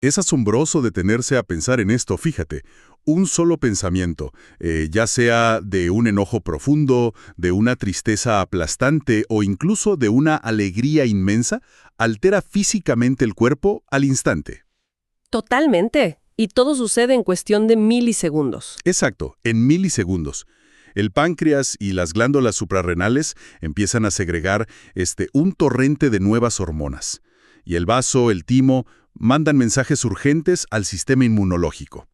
Es asombroso detenerse a pensar en esto, fíjate. Un solo pensamiento, ya sea de un enojo profundo, de una tristeza aplastante o incluso de una alegría inmensa, altera físicamente el cuerpo al instante. Totalmente. Y todo sucede en cuestión de milisegundos. Exacto, en milisegundos. El páncreas y las glándulas suprarrenales empiezan a segregar un torrente de nuevas hormonas. Y el vaso, el timo, mandan mensajes urgentes al sistema inmunológico.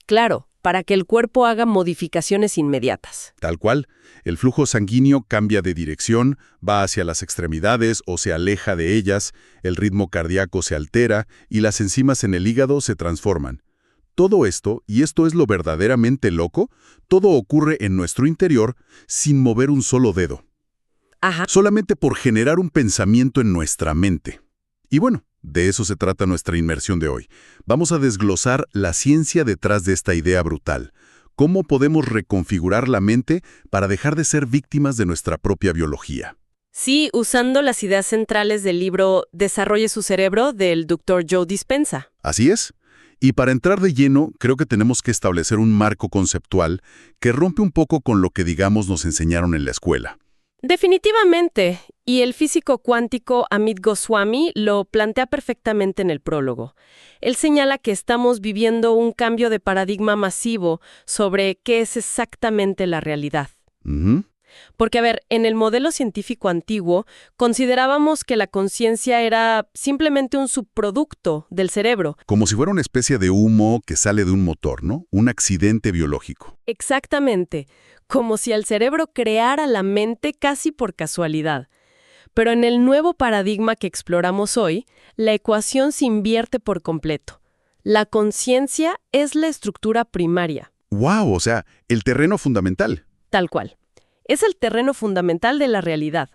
Claro, para que el cuerpo haga modificaciones inmediatas. Tal cual, el flujo sanguíneo cambia de dirección, va hacia las extremidades o se aleja de ellas, el ritmo cardíaco se altera y las enzimas en el hígado se transforman. Todo esto, y esto es lo verdaderamente loco, todo ocurre en nuestro interior sin mover un solo dedo. Ajá. Solamente por generar un pensamiento en nuestra mente. Y bueno, de eso se trata nuestra inmersión de hoy. Vamos a desglosar la ciencia detrás de esta idea brutal. ¿Cómo podemos reconfigurar la mente para dejar de ser víctimas de nuestra propia biología? Sí, usando las ideas centrales del libro Desarrolle su cerebro del Dr. Joe Dispenza. Así es. Y para entrar de lleno, creo que tenemos que establecer un marco conceptual que rompe un poco con lo que, digamos, nos enseñaron en la escuela. Definitivamente. Y el físico cuántico Amit Goswami lo plantea perfectamente en el prólogo. Él señala que estamos viviendo un cambio de paradigma masivo sobre qué es exactamente la realidad. Ujú. Porque, a ver, en el modelo científico antiguo considerábamos que la conciencia era simplemente un subproducto del cerebro. Como si fuera una especie de humo que sale de un motor, ¿no? Un accidente biológico. Exactamente, como si el cerebro creara la mente casi por casualidad. Pero en el nuevo paradigma que exploramos hoy, la ecuación se invierte por completo. La conciencia es la estructura primaria, ¡Wow! O sea, el terreno fundamental. tal cual. Es el terreno fundamental de la realidad.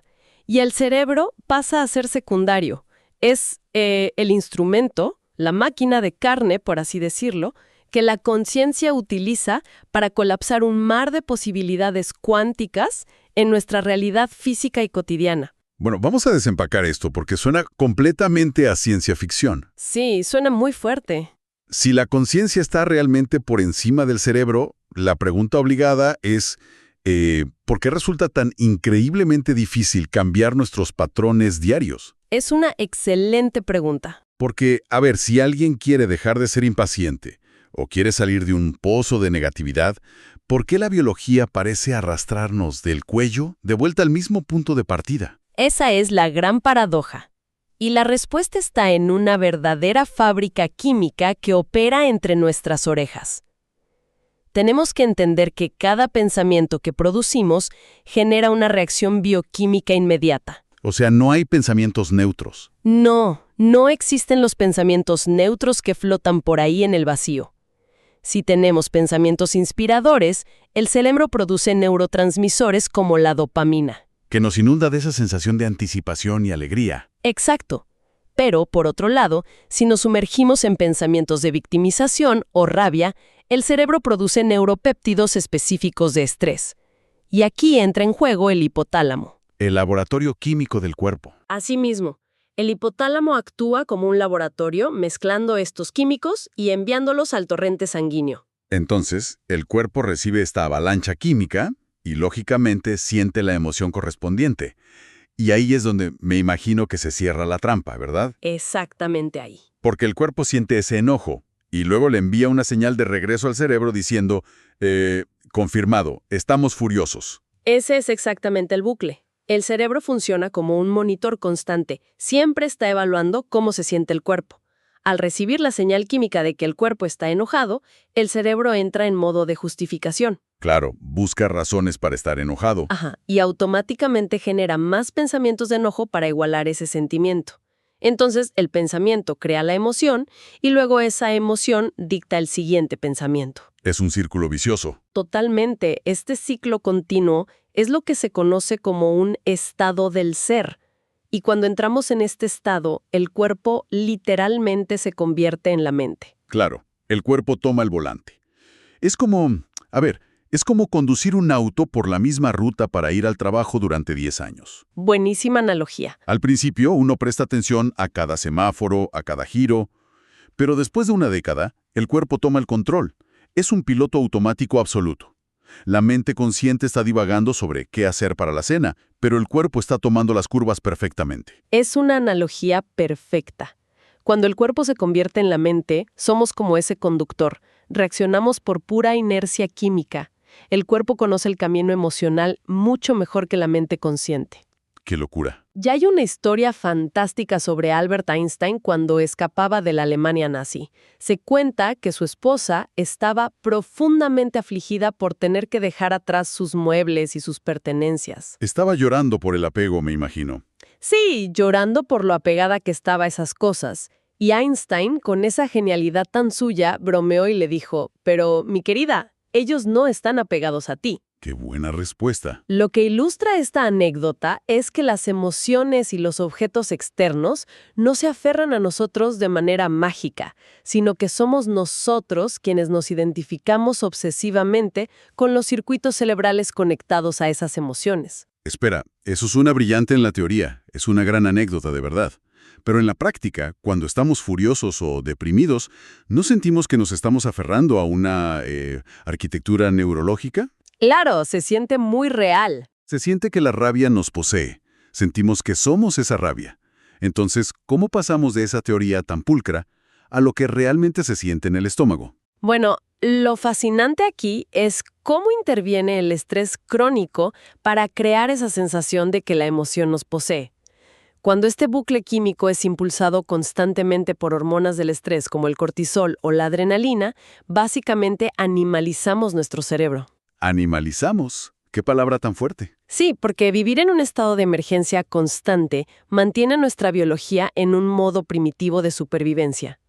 Y el cerebro pasa a ser secundario. Es el instrumento, la máquina de carne, por así decirlo, que la conciencia utiliza para colapsar un mar de posibilidades cuánticas en nuestra realidad física y cotidiana. Bueno, vamos a desempacar esto porque suena completamente a ciencia ficción. Sí, suena muy fuerte. Si la conciencia está realmente por encima del cerebro, la pregunta obligada es ¿por qué resulta tan increíblemente difícil cambiar nuestros patrones diarios? Es una excelente pregunta. Porque, a ver, si alguien quiere dejar de ser impaciente o quiere salir de un pozo de negatividad, ¿por qué la biología parece arrastrarnos del cuello de vuelta al mismo punto de partida? Esa es la gran paradoja. Y la respuesta está en una verdadera fábrica química que opera entre nuestras orejas. Tenemos que entender que cada pensamiento que producimos genera una reacción bioquímica inmediata. O sea, no hay pensamientos neutros. No existen los pensamientos neutros que flotan por ahí en el vacío. Si tenemos pensamientos inspiradores, el cerebro produce neurotransmisores como la dopamina. Que nos inunda de esa sensación de anticipación y alegría. Exacto. Pero, por otro lado, si nos sumergimos en pensamientos de victimización o rabia, el cerebro produce neuropéptidos específicos de estrés. Y aquí entra en juego el hipotálamo. El laboratorio químico del cuerpo. Asimismo, el hipotálamo actúa como un laboratorio mezclando estos químicos y enviándolos al torrente sanguíneo. Entonces, el cuerpo recibe esta avalancha química y, lógicamente, siente la emoción correspondiente. Y ahí es donde me imagino que se cierra la trampa, ¿verdad? Exactamente ahí. Porque el cuerpo siente ese enojo y luego le envía una señal de regreso al cerebro diciendo, confirmado, estamos furiosos. Ese es exactamente el bucle. El cerebro funciona como un monitor constante. Siempre está evaluando cómo se siente el cuerpo. Al recibir la señal química de que el cuerpo está enojado, el cerebro entra en modo de justificación. Claro, busca razones para estar enojado. Ajá, y automáticamente genera más pensamientos de enojo para igualar ese sentimiento. Entonces, el pensamiento crea la emoción y luego esa emoción dicta el siguiente pensamiento. Es un círculo vicioso. Totalmente, este ciclo continuo es lo que se conoce como un estado del ser. Y cuando entramos en este estado, el cuerpo literalmente se convierte en la mente. Claro, el cuerpo toma el volante. Es como, es como conducir un auto por la misma ruta para ir al trabajo durante 10 años. Buenísima analogía. Al principio uno presta atención a cada semáforo, a cada giro, Pero después de una década, el cuerpo toma el control. Es un piloto automático absoluto. La mente consciente está divagando sobre qué hacer para la cena, pero el cuerpo está tomando las curvas perfectamente. Es una analogía perfecta. Cuando el cuerpo se convierte en la mente, somos como ese conductor. Reaccionamos por pura inercia química. El cuerpo conoce el camino emocional mucho mejor que la mente consciente. ¡Qué locura! Ya hay una historia fantástica sobre Albert Einstein cuando escapaba de la Alemania nazi. Se cuenta que su esposa estaba profundamente afligida por tener que dejar atrás sus muebles y sus pertenencias. Estaba llorando por el apego, me imagino. Sí, llorando por lo apegada que estaba a esas cosas. Y Einstein, con esa genialidad tan suya, bromeó y le dijo, «Pero, mi querida, ellos no están apegados a ti». ¡Qué buena respuesta! Lo que ilustra esta anécdota es que las emociones y los objetos externos no se aferran a nosotros de manera mágica, sino que somos nosotros quienes nos identificamos obsesivamente con los circuitos cerebrales conectados a esas emociones. Espera, eso suena brillante en la teoría, es una gran anécdota de verdad. Pero en la práctica, cuando estamos furiosos o deprimidos, ¿no sentimos que nos estamos aferrando a una arquitectura neurológica? Claro, se siente muy real. Se siente que la rabia nos posee. Sentimos que somos esa rabia. Entonces, ¿cómo pasamos de esa teoría tan pulcra a lo que realmente se siente en el estómago? Bueno, lo fascinante aquí es cómo interviene el estrés crónico para crear esa sensación de que la emoción nos posee. Cuando este bucle químico es impulsado constantemente por hormonas del estrés como el cortisol o la adrenalina, básicamente animalizamos nuestro cerebro. Animalizamos. ¿Qué palabra tan fuerte? Sí, porque vivir en un estado de emergencia constante mantiene nuestra biología en un modo primitivo de supervivencia.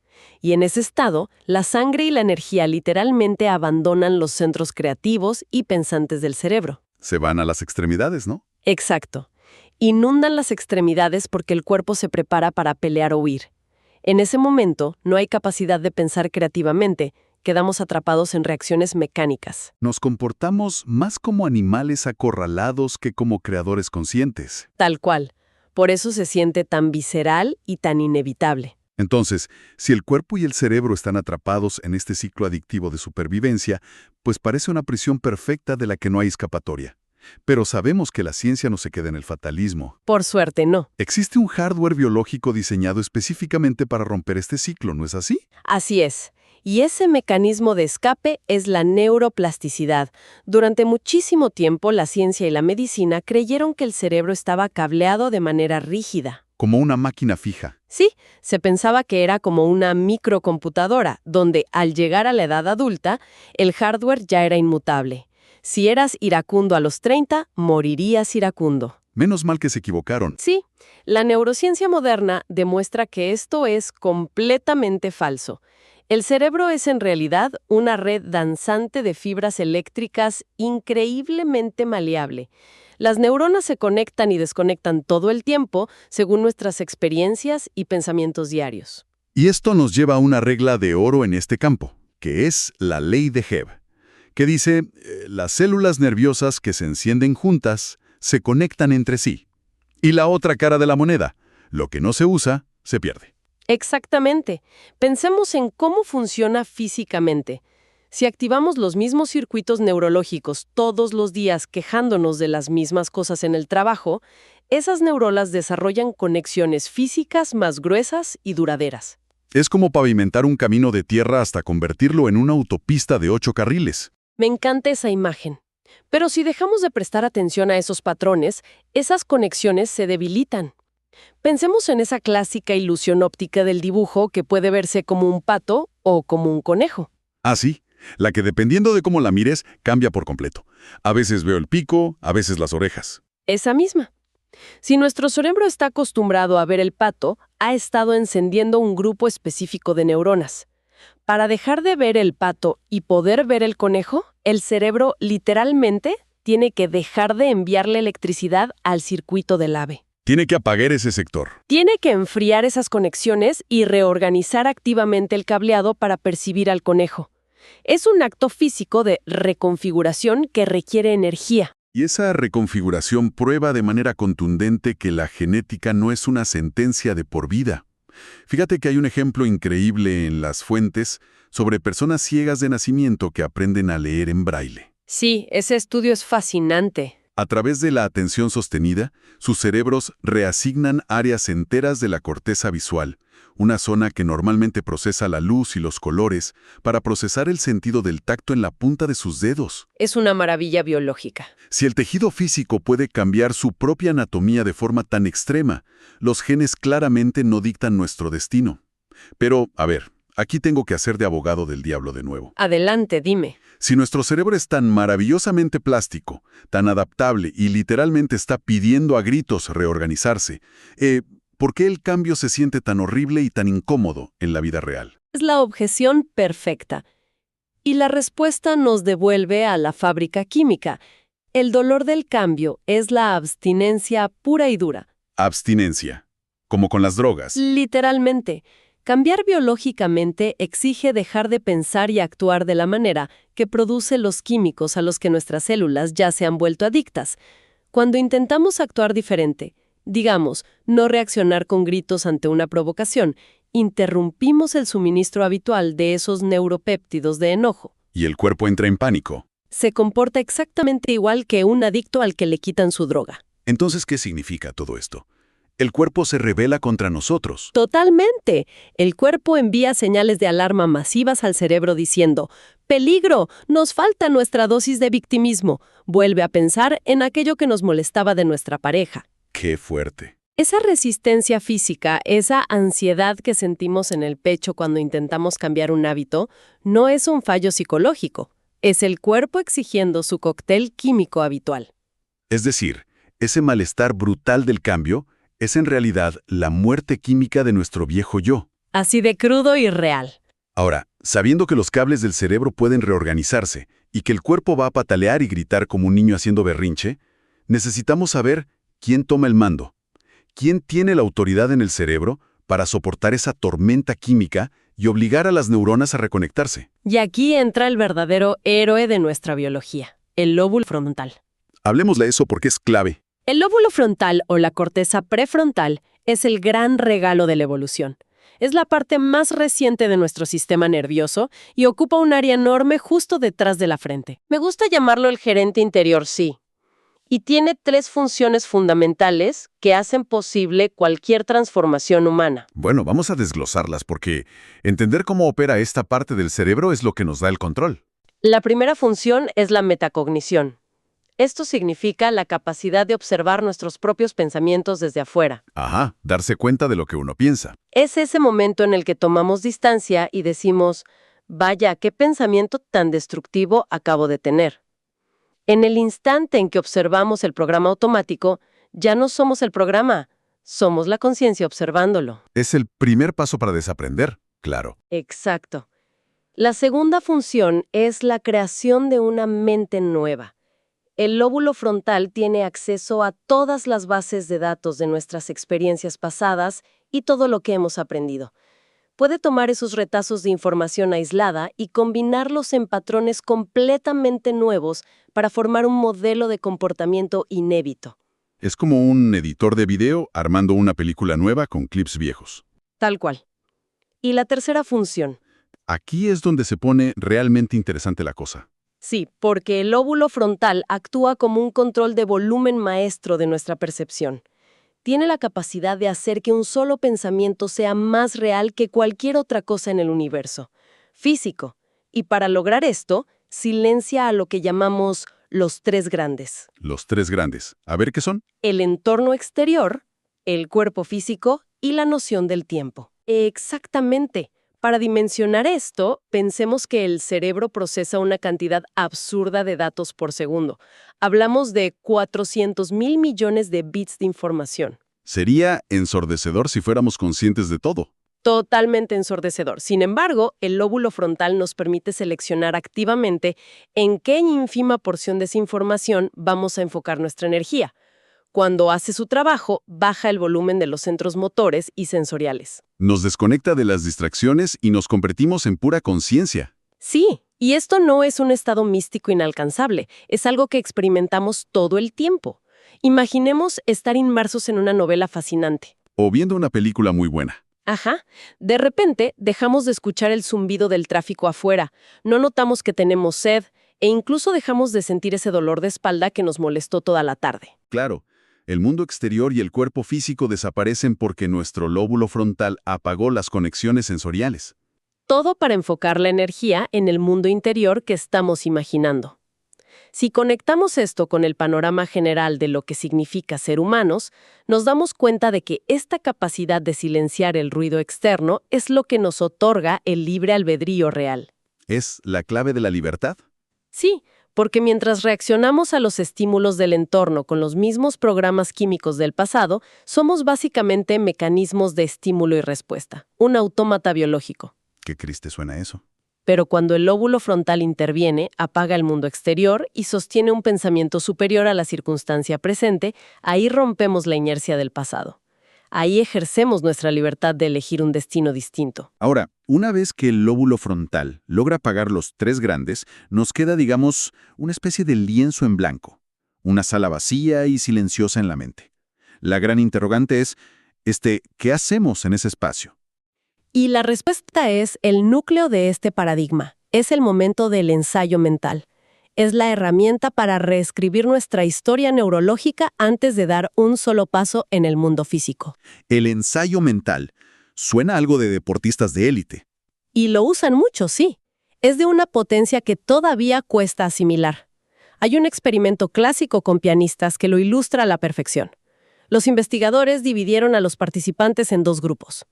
Y en ese estado, la sangre y la energía literalmente abandonan los centros creativos y pensantes del cerebro. Se van a las extremidades, ¿no? Exacto. Inundan las extremidades porque el cuerpo se prepara para pelear o huir. En ese momento, no hay capacidad de pensar creativamente. Quedamos atrapados en reacciones mecánicas. Nos comportamos más como animales acorralados que como creadores conscientes. Tal cual. Por eso se siente tan visceral y tan inevitable. Entonces, si el cuerpo y el cerebro están atrapados en este ciclo adictivo de supervivencia, pues parece una prisión perfecta de la que no hay escapatoria. Pero sabemos que la ciencia no se queda en el fatalismo. Por suerte, no. Existe un hardware biológico diseñado específicamente para romper este ciclo, ¿no es así? Así es. Y ese mecanismo de escape es la neuroplasticidad. Durante muchísimo tiempo, la ciencia y la medicina creyeron que el cerebro estaba cableado de manera rígida. Como una máquina fija. Sí, se pensaba que era como una microcomputadora, donde al llegar a la edad adulta, el hardware ya era inmutable. Si eras iracundo a los 30, morirías iracundo. Menos mal que se equivocaron. Sí, la neurociencia moderna demuestra que esto es completamente falso. El cerebro es en realidad una red danzante de fibras eléctricas increíblemente maleable. Las neuronas se conectan y desconectan todo el tiempo según nuestras experiencias y pensamientos diarios. Y esto nos lleva a una regla de oro en este campo, que es la ley de Hebb, que dice, las células nerviosas que se encienden juntas se conectan entre sí. Y la otra cara de la moneda, lo que no se usa, se pierde. Exactamente. Pensemos en cómo funciona físicamente. Si activamos los mismos circuitos neurológicos todos los días quejándonos de las mismas cosas en el trabajo, esas neuronas desarrollan conexiones físicas más gruesas y duraderas. Es como pavimentar un camino de tierra hasta convertirlo en una autopista de 8 carriles. Me encanta esa imagen. Pero si dejamos de prestar atención a esos patrones, esas conexiones se debilitan. Pensemos en esa clásica ilusión óptica del dibujo que puede verse como un pato o como un conejo. Ah, sí, la que dependiendo de cómo la mires, cambia por completo. A veces veo el pico, a veces las orejas. Esa misma. Si nuestro cerebro está acostumbrado a ver el pato, ha estado encendiendo un grupo específico de neuronas. Para dejar de ver el pato y poder ver el conejo, el cerebro literalmente tiene que dejar de enviarle electricidad al circuito del ave. Tiene que apagar ese sector. Tiene que enfriar esas conexiones y reorganizar activamente el cableado para percibir al conejo. Es un acto físico de reconfiguración que requiere energía. Y esa reconfiguración prueba de manera contundente que la genética no es una sentencia de por vida. Fíjate que hay un ejemplo increíble en las fuentes sobre personas ciegas de nacimiento que aprenden a leer en braille. Sí, ese estudio es fascinante. A través de la atención sostenida, sus cerebros reasignan áreas enteras de la corteza visual, una zona que normalmente procesa la luz y los colores, para procesar el sentido del tacto en la punta de sus dedos. Es una maravilla biológica. Si el tejido físico puede cambiar su propia anatomía de forma tan extrema, los genes claramente no dictan nuestro destino. Pero, a ver, aquí tengo que hacer de abogado del diablo de nuevo. Adelante, dime. Si nuestro cerebro es tan maravillosamente plástico, tan adaptable y literalmente está pidiendo a gritos reorganizarse, ¿por qué el cambio se siente tan horrible y tan incómodo en la vida real? Es la objeción perfecta. Y la respuesta nos devuelve a la fábrica química. El dolor del cambio es la abstinencia pura y dura. Abstinencia, como con las drogas. Literalmente. Cambiar biológicamente exige dejar de pensar y actuar de la manera que produce los químicos a los que nuestras células ya se han vuelto adictas. Cuando intentamos actuar diferente, digamos, no reaccionar con gritos ante una provocación, interrumpimos el suministro habitual de esos neuropéptidos de enojo. Y el cuerpo entra en pánico. Se comporta exactamente igual que un adicto al que le quitan su droga. Entonces, ¿qué significa todo esto? El cuerpo se rebela contra nosotros. Totalmente. El cuerpo envía señales de alarma masivas al cerebro diciendo: «¡Peligro! Nos falta nuestra dosis de victimismo». Vuelve a pensar en aquello que nos molestaba de nuestra pareja. ¡Qué fuerte! Esa resistencia física, esa ansiedad que sentimos en el pecho cuando intentamos cambiar un hábito, no es un fallo psicológico. Es el cuerpo exigiendo su cóctel químico habitual. Es decir, ese malestar brutal del cambio es en realidad la muerte química de nuestro viejo yo. Así de crudo y real. Ahora, sabiendo que los cables del cerebro pueden reorganizarse y que el cuerpo va a patalear y gritar como un niño haciendo berrinche, necesitamos saber quién toma el mando. ¿Quién tiene la autoridad en el cerebro para soportar esa tormenta química y obligar a las neuronas a reconectarse? Y aquí entra el verdadero héroe de nuestra biología, el lóbulo frontal. Hablemosle eso porque es clave. El lóbulo frontal o la corteza prefrontal es el gran regalo de la evolución. Es la parte más reciente de nuestro sistema nervioso y ocupa un área enorme justo detrás de la frente. Me gusta llamarlo el gerente interior, sí. Y tiene 3 funciones fundamentales que hacen posible cualquier transformación humana. Bueno, vamos a desglosarlas porque entender cómo opera esta parte del cerebro es lo que nos da el control. La primera función es la metacognición. Esto significa la capacidad de observar nuestros propios pensamientos desde afuera. Ajá, darse cuenta de lo que uno piensa. Es ese momento en el que tomamos distancia y decimos: «Vaya, qué pensamiento tan destructivo acabo de tener». En el instante en que observamos el programa automático, ya no somos el programa, somos la conciencia observándolo. Es el primer paso para desaprender, claro. Exacto. La segunda función es la creación de una mente nueva. El lóbulo frontal tiene acceso a todas las bases de datos de nuestras experiencias pasadas y todo lo que hemos aprendido. Puede tomar esos retazos de información aislada y combinarlos en patrones completamente nuevos para formar un modelo de comportamiento inédito. Es como un editor de video armando una película nueva con clips viejos. Tal cual. Y la tercera función. Aquí es donde se pone realmente interesante la cosa. Sí, porque el lóbulo frontal actúa como un control de volumen maestro de nuestra percepción. Tiene la capacidad de hacer que un solo pensamiento sea más real que cualquier otra cosa en el universo, físico. Y para lograr esto, silencia a lo que llamamos los 3 grandes. Los 3 grandes. A ver qué son. El entorno exterior, el cuerpo físico y la noción del tiempo. Exactamente. Para dimensionar esto, pensemos que el cerebro procesa una cantidad absurda de datos por segundo. Hablamos de 400.000 millones de bits de información. Sería ensordecedor si fuéramos conscientes de todo. Totalmente ensordecedor. Sin embargo, el lóbulo frontal nos permite seleccionar activamente en qué ínfima porción de esa información vamos a enfocar nuestra energía. Cuando hace su trabajo, baja el volumen de los centros motores y sensoriales. Nos desconecta de las distracciones y nos convertimos en pura conciencia. Sí, y esto no es un estado místico inalcanzable, es algo que experimentamos todo el tiempo. Imaginemos estar inmersos en una novela fascinante. O viendo una película muy buena. Ajá. De repente, dejamos de escuchar el zumbido del tráfico afuera, no notamos que tenemos sed e incluso dejamos de sentir ese dolor de espalda que nos molestó toda la tarde. Claro, el mundo exterior y el cuerpo físico desaparecen porque nuestro lóbulo frontal apagó las conexiones sensoriales. Todo para enfocar la energía en el mundo interior que estamos imaginando. Si conectamos esto con el panorama general de lo que significa ser humanos, nos damos cuenta de que esta capacidad de silenciar el ruido externo es lo que nos otorga el libre albedrío real. ¿Es la clave de la libertad? Sí, porque mientras reaccionamos a los estímulos del entorno con los mismos programas químicos del pasado, somos básicamente mecanismos de estímulo y respuesta, un autómata biológico. Qué triste suena eso. Pero cuando el lóbulo frontal interviene, apaga el mundo exterior y sostiene un pensamiento superior a la circunstancia presente, ahí rompemos la inercia del pasado. Ahí ejercemos nuestra libertad de elegir un destino distinto. Ahora, una vez que el lóbulo frontal logra apagar los tres grandes, nos queda, digamos, una especie de lienzo en blanco, una sala vacía y silenciosa en la mente. La gran interrogante es, ¿qué hacemos en ese espacio? Y la respuesta es el núcleo de este paradigma. Es el momento del ensayo mental. Es la herramienta para reescribir nuestra historia neurológica antes de dar un solo paso en el mundo físico. El ensayo mental. Suena algo de deportistas de élite. Y lo usan mucho, sí. Es de una potencia que todavía cuesta asimilar. Hay un experimento clásico con pianistas que lo ilustra a la perfección. Los investigadores dividieron a los participantes en dos grupos.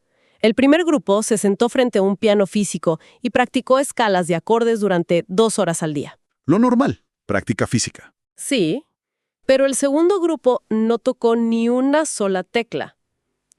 El primer grupo se sentó frente a un piano físico y practicó escalas de acordes durante 2 horas al día. Lo normal, práctica física. Sí, pero el segundo grupo no tocó ni una sola tecla.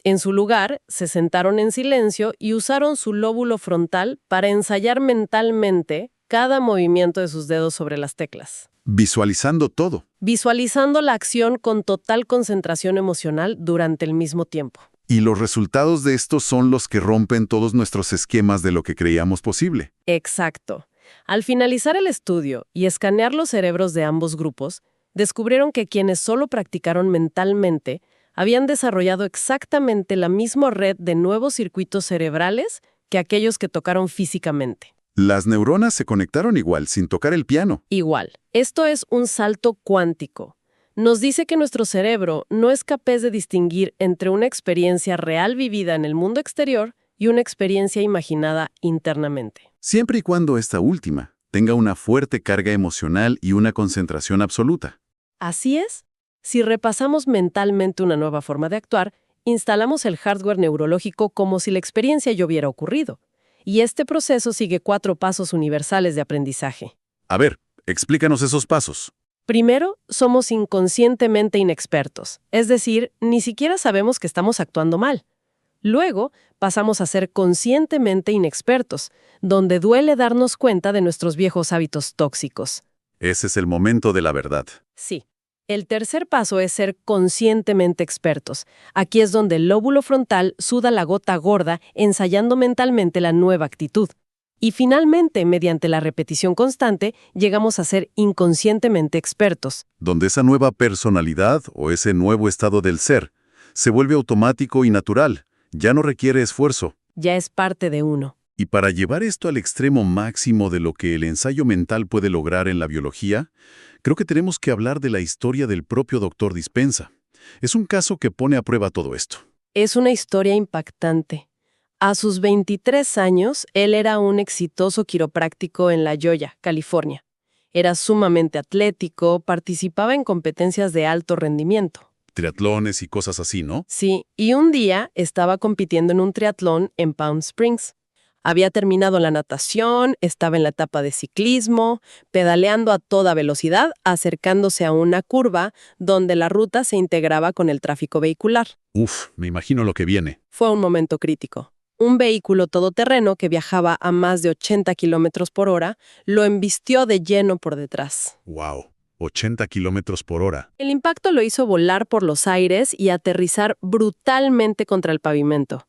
En su lugar, se sentaron en silencio y usaron su lóbulo frontal para ensayar mentalmente cada movimiento de sus dedos sobre las teclas. Visualizando todo. Visualizando la acción con total concentración emocional durante el mismo tiempo. Y los resultados de esto son los que rompen todos nuestros esquemas de lo que creíamos posible. Exacto. Al finalizar el estudio y escanear los cerebros de ambos grupos, descubrieron que quienes solo practicaron mentalmente habían desarrollado exactamente la misma red de nuevos circuitos cerebrales que aquellos que tocaron físicamente. Las neuronas se conectaron igual, sin tocar el piano. Igual. Esto es un salto cuántico. Nos dice que nuestro cerebro no es capaz de distinguir entre una experiencia real vivida en el mundo exterior y una experiencia imaginada internamente. Siempre y cuando esta última tenga una fuerte carga emocional y una concentración absoluta. Así es. Si repasamos mentalmente una nueva forma de actuar, instalamos el hardware neurológico como si la experiencia ya hubiera ocurrido. Y este proceso sigue 4 pasos universales de aprendizaje. A ver, explícanos esos pasos. Primero, somos inconscientemente inexpertos, es decir, ni siquiera sabemos que estamos actuando mal. Luego, pasamos a ser conscientemente inexpertos, donde duele darnos cuenta de nuestros viejos hábitos tóxicos. Ese es el momento de la verdad. Sí. El tercer paso es ser conscientemente expertos. Aquí es donde el lóbulo frontal suda la gota gorda ensayando mentalmente la nueva actitud. Y finalmente, mediante la repetición constante, llegamos a ser inconscientemente expertos. Donde esa nueva personalidad o ese nuevo estado del ser se vuelve automático y natural, ya no requiere esfuerzo. Ya es parte de uno. Y para llevar esto al extremo máximo de lo que el ensayo mental puede lograr en la biología, creo que tenemos que hablar de la historia del propio Dr. Dispenza. Es un caso que pone a prueba todo esto. Es una historia impactante. A sus 23 años, él era un exitoso quiropráctico en La Jolla, California. Era sumamente atlético, participaba en competencias de alto rendimiento. Triatlones y cosas así, ¿no? Sí, y un día estaba compitiendo en un triatlón en Palm Springs. Había terminado la natación, estaba en la etapa de ciclismo, pedaleando a toda velocidad, acercándose a una curva donde la ruta se integraba con el tráfico vehicular. Uf, me imagino lo que viene. Fue un momento crítico. Un vehículo todoterreno que viajaba a más de 80 kilómetros por hora lo embistió de lleno por detrás. ¡Wow! 80 kilómetros por hora. El impacto lo hizo volar por los aires y aterrizar brutalmente contra el pavimento.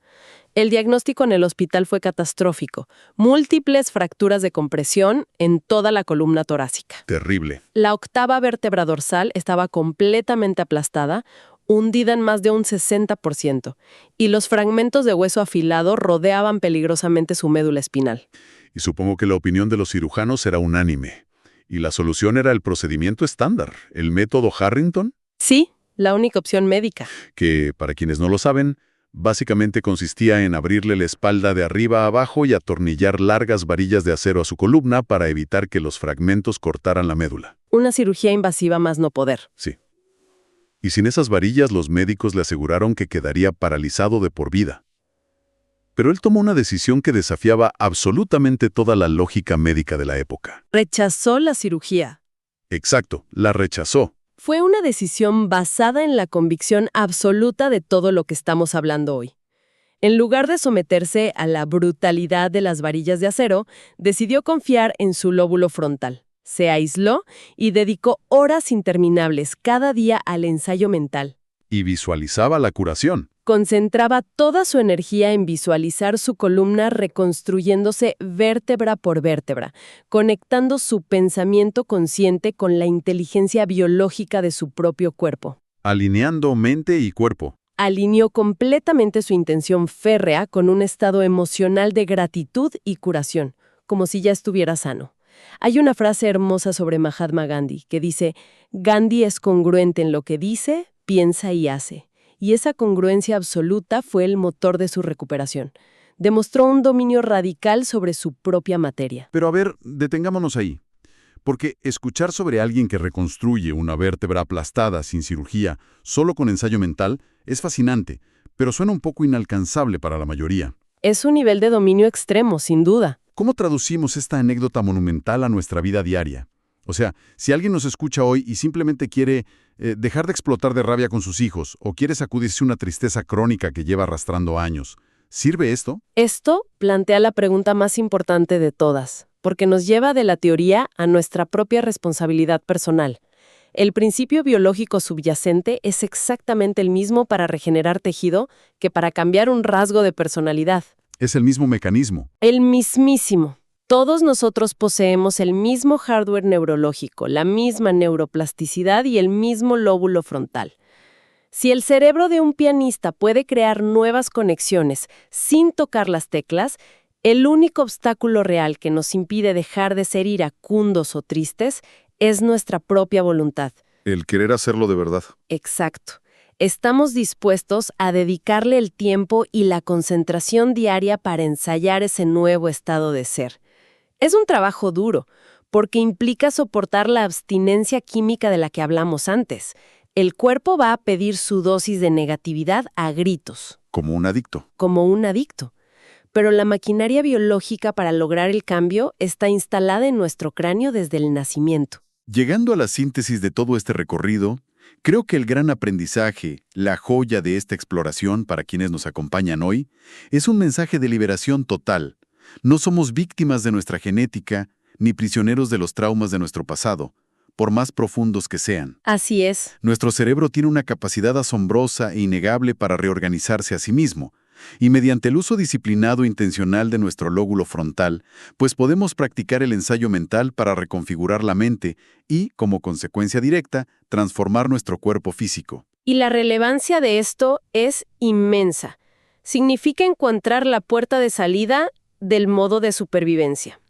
El diagnóstico en el hospital fue catastrófico. Múltiples fracturas de compresión en toda la columna torácica. Terrible. La octava vértebra dorsal estaba completamente aplastada, hundida en más de un 60%, y los fragmentos de hueso afilado rodeaban peligrosamente su médula espinal. Y supongo que la opinión de los cirujanos era unánime. Y la solución era el procedimiento estándar, el método Harrington, Sí, la única opción médica. que, para quienes no lo saben, básicamente consistía en abrirle la espalda de arriba a abajo y atornillar largas varillas de acero a su columna para evitar que los fragmentos cortaran la médula. Una cirugía invasiva más no poder. Sí. Y sin esas varillas los médicos le aseguraron que quedaría paralizado de por vida. Pero él tomó una decisión que desafiaba absolutamente toda la lógica médica de la época. Rechazó la cirugía. Exacto, la rechazó. Fue una decisión basada en la convicción absoluta de todo lo que estamos hablando hoy. En lugar de someterse a la brutalidad de las varillas de acero, decidió confiar en su lóbulo frontal. Se aisló y dedicó horas interminables cada día al ensayo mental. Y visualizaba la curación. Concentraba toda su energía en visualizar su columna reconstruyéndose vértebra por vértebra, conectando su pensamiento consciente con la inteligencia biológica de su propio cuerpo. Alineando mente y cuerpo. Alineó completamente su intención férrea con un estado emocional de gratitud y curación, como si ya estuviera sano. Hay una frase hermosa sobre Mahatma Gandhi que dice: Gandhi es congruente en lo que dice, piensa y hace. Y esa congruencia absoluta fue el motor de su recuperación. Demostró un dominio radical sobre su propia materia. Pero a ver, detengámonos ahí. Porque escuchar sobre alguien que reconstruye una vértebra aplastada sin cirugía, solo con ensayo mental, es fascinante, pero suena un poco inalcanzable para la mayoría. Es un nivel de dominio extremo, sin duda. ¿Cómo traducimos esta anécdota monumental a nuestra vida diaria? O sea, si alguien nos escucha hoy y simplemente quiere dejar de explotar de rabia con sus hijos o quiere sacudirse una tristeza crónica que lleva arrastrando años, ¿sirve esto? Esto plantea la pregunta más importante de todas, porque nos lleva de la teoría a nuestra propia responsabilidad personal. El principio biológico subyacente es exactamente el mismo para regenerar tejido que para cambiar un rasgo de personalidad. Es el mismo mecanismo. El mismísimo. Todos nosotros poseemos el mismo hardware neurológico, la misma neuroplasticidad y el mismo lóbulo frontal. Si el cerebro de un pianista puede crear nuevas conexiones sin tocar las teclas, el único obstáculo real que nos impide dejar de ser iracundos o tristes es nuestra propia voluntad. El querer hacerlo de verdad. Exacto. Estamos dispuestos a dedicarle el tiempo y la concentración diaria para ensayar ese nuevo estado de ser. Es un trabajo duro, porque implica soportar la abstinencia química de la que hablamos antes. El cuerpo va a pedir su dosis de negatividad a gritos. Como un adicto. Como un adicto. Pero la maquinaria biológica para lograr el cambio está instalada en nuestro cráneo desde el nacimiento. Llegando a la síntesis de todo este recorrido, creo que el gran aprendizaje, la joya de esta exploración para quienes nos acompañan hoy, es un mensaje de liberación total. No somos víctimas de nuestra genética, ni prisioneros de los traumas de nuestro pasado, por más profundos que sean. Así es. Nuestro cerebro tiene una capacidad asombrosa e innegable para reorganizarse a sí mismo, y mediante el uso disciplinado e intencional de nuestro lóbulo frontal, pues podemos practicar el ensayo mental para reconfigurar la mente y, como consecuencia directa, transformar nuestro cuerpo físico. Y la relevancia de esto es inmensa. Significa encontrar la puerta de salida del modo de supervivencia.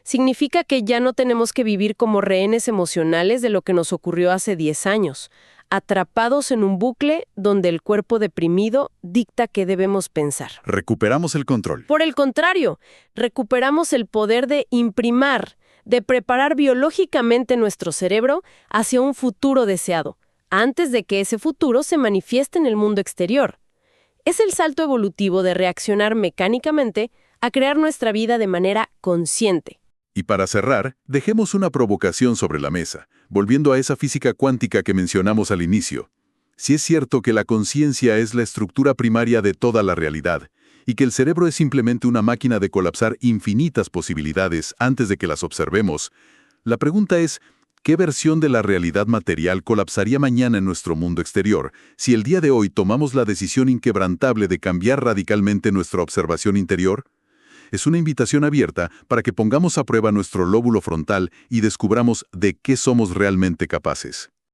Significa que ya no tenemos que vivir como rehenes emocionales de lo que nos ocurrió hace 10 años, atrapados en un bucle donde el cuerpo deprimido dicta qué debemos pensar. Recuperamos el control. Por el contrario, recuperamos el poder de imprimar, de preparar biológicamente nuestro cerebro hacia un futuro deseado, antes de que ese futuro se manifieste en el mundo exterior. Es el salto evolutivo de reaccionar mecánicamente a crear nuestra vida de manera consciente. Y para cerrar, dejemos una provocación sobre la mesa, volviendo a esa física cuántica que mencionamos al inicio. Si es cierto que la conciencia es la estructura primaria de toda la realidad, y que el cerebro es simplemente una máquina de colapsar infinitas posibilidades antes de que las observemos, la pregunta es, ¿qué versión de la realidad material colapsaría mañana en nuestro mundo exterior si el día de hoy tomamos la decisión inquebrantable de cambiar radicalmente nuestra observación interior? Es una invitación abierta para que pongamos a prueba nuestro lóbulo frontal y descubramos de qué somos realmente capaces.